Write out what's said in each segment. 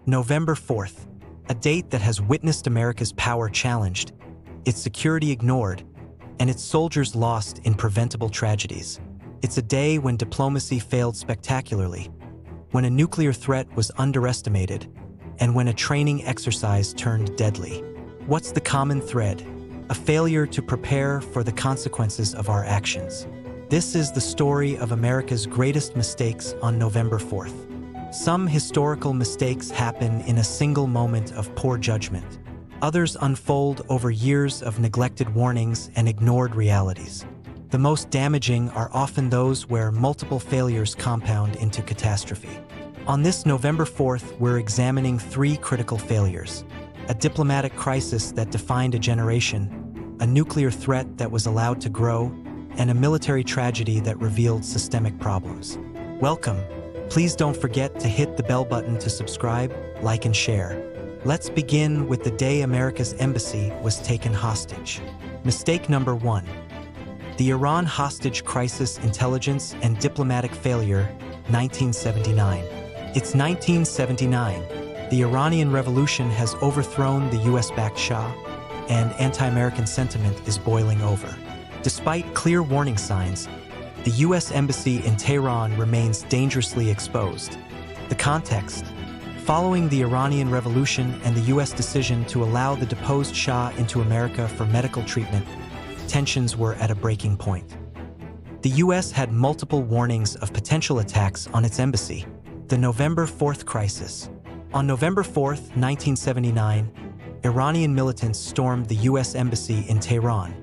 November 4th, a date that has witnessed America's power challenged, its security ignored, and its soldiers lost in preventable tragedies. It's a day when diplomacy failed spectacularly, when a nuclear threat was underestimated, and when a training exercise turned deadly. What's the common thread? A failure to prepare for the consequences of our actions. This is the story of America's greatest mistakes on November 4th. Some historical mistakes happen in a single moment of poor judgment. Others unfold over years of neglected warnings and ignored realities. The most damaging are often those where multiple failures compound into catastrophe. On this November 4th, we're examining three critical failures: a diplomatic crisis that defined a generation, a nuclear threat that was allowed to grow, and a military tragedy that revealed systemic problems. Welcome. Please don't forget to hit the bell button to subscribe, like, and share. Let's begin with the day America's embassy was taken hostage. Mistake number 1. The Iran hostage crisis, intelligence and diplomatic failure, 1979. It's 1979. The Iranian Revolution has overthrown the US-backed Shah, and anti-American sentiment is boiling over. Despite clear warning signs, the U.S. Embassy in Tehran remains dangerously exposed. The context: following the Iranian Revolution and the U.S. decision to allow the deposed Shah into America for medical treatment, tensions were at a breaking point. The U.S. had multiple warnings of potential attacks on its embassy. The November 4th crisis. On November 4th, 1979, Iranian militants stormed the U.S. Embassy in Tehran,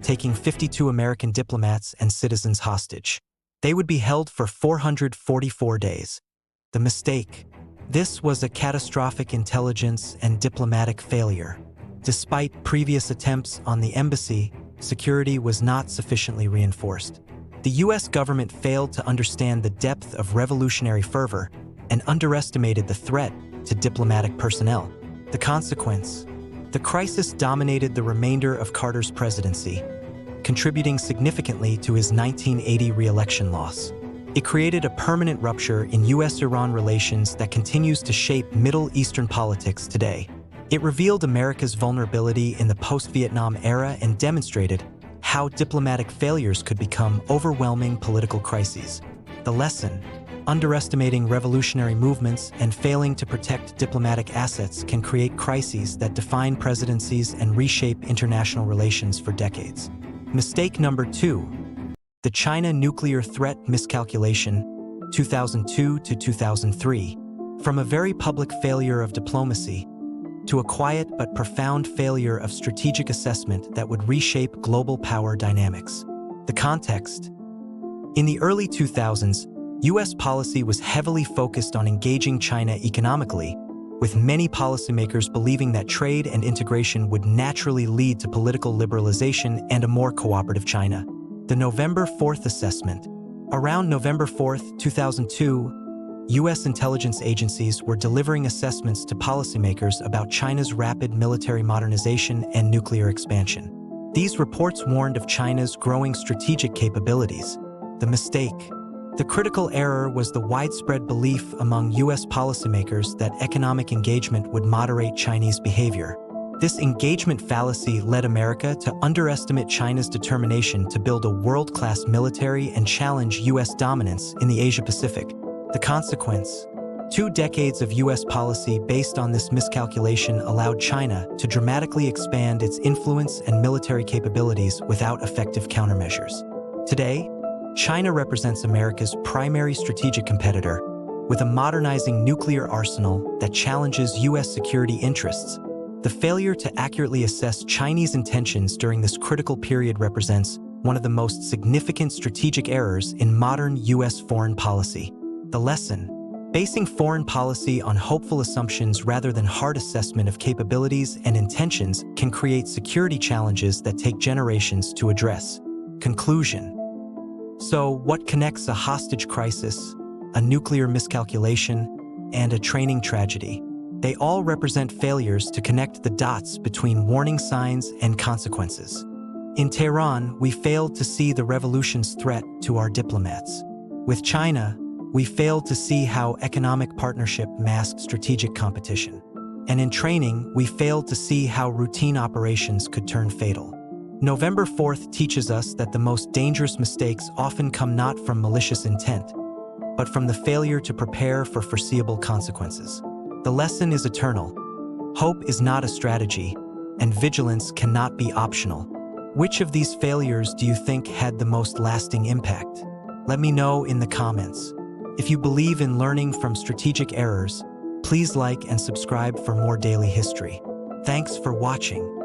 taking 52 American diplomats and citizens hostage. They would be held for 444 days. The mistake: this was a catastrophic intelligence and diplomatic failure. Despite previous attempts on the embassy, security was not sufficiently reinforced. The U.S. government failed to understand the depth of revolutionary fervor and underestimated the threat to diplomatic personnel. The consequence: the crisis dominated the remainder of Carter's presidency, contributing significantly to his 1980 re-election loss. It created a permanent rupture in U.S.-Iran relations that continues to shape Middle Eastern politics today. It revealed America's vulnerability in the post-Vietnam era and demonstrated how diplomatic failures could become overwhelming political crises. The lesson: underestimating revolutionary movements and failing to protect diplomatic assets can create crises that define presidencies and reshape international relations for decades. Mistake number 2. The China Nuclear Threat Miscalculation, 2002 to 2003. From a very public failure of diplomacy to a quiet but profound failure of strategic assessment that would reshape global power dynamics. The context: in the early 2000s, U.S. policy was heavily focused on engaging China economically, with many policymakers believing that trade and integration would naturally lead to political liberalization and a more cooperative China. The November 4th assessment. Around November 4th, 2002, U.S. intelligence agencies were delivering assessments to policymakers about China's rapid military modernization and nuclear expansion. These reports warned of China's growing strategic capabilities. The mistake: the critical error was the widespread belief among U.S. policymakers that economic engagement would moderate Chinese behavior. This engagement fallacy led America to underestimate China's determination to build a world-class military and challenge U.S. dominance in the Asia-Pacific. The consequence: 2 decades of U.S. policy based on this miscalculation allowed China to dramatically expand its influence and military capabilities without effective countermeasures. Today, China represents America's primary strategic competitor, with a modernizing nuclear arsenal that challenges U.S. security interests. The failure to accurately assess Chinese intentions during this critical period represents one of the most significant strategic errors in modern U.S. foreign policy. The lesson: basing foreign policy on hopeful assumptions rather than hard assessment of capabilities and intentions can create security challenges that take generations to address. Conclusion: so, what connects a hostage crisis, a nuclear miscalculation, and a training tragedy? They all represent failures to connect the dots between warning signs and consequences. In Tehran, we failed to see the revolution's threat to our diplomats. With China, we failed to see how economic partnership masked strategic competition. And in training, we failed to see how routine operations could turn fatal. November 4th teaches us that the most dangerous mistakes often come not from malicious intent, but from the failure to prepare for foreseeable consequences. The lesson is eternal. Hope is not a strategy, and vigilance cannot be optional. Which of these failures do you think had the most lasting impact? Let me know in the comments. If you believe in learning from strategic errors, please like and subscribe for more daily history. Thanks for watching.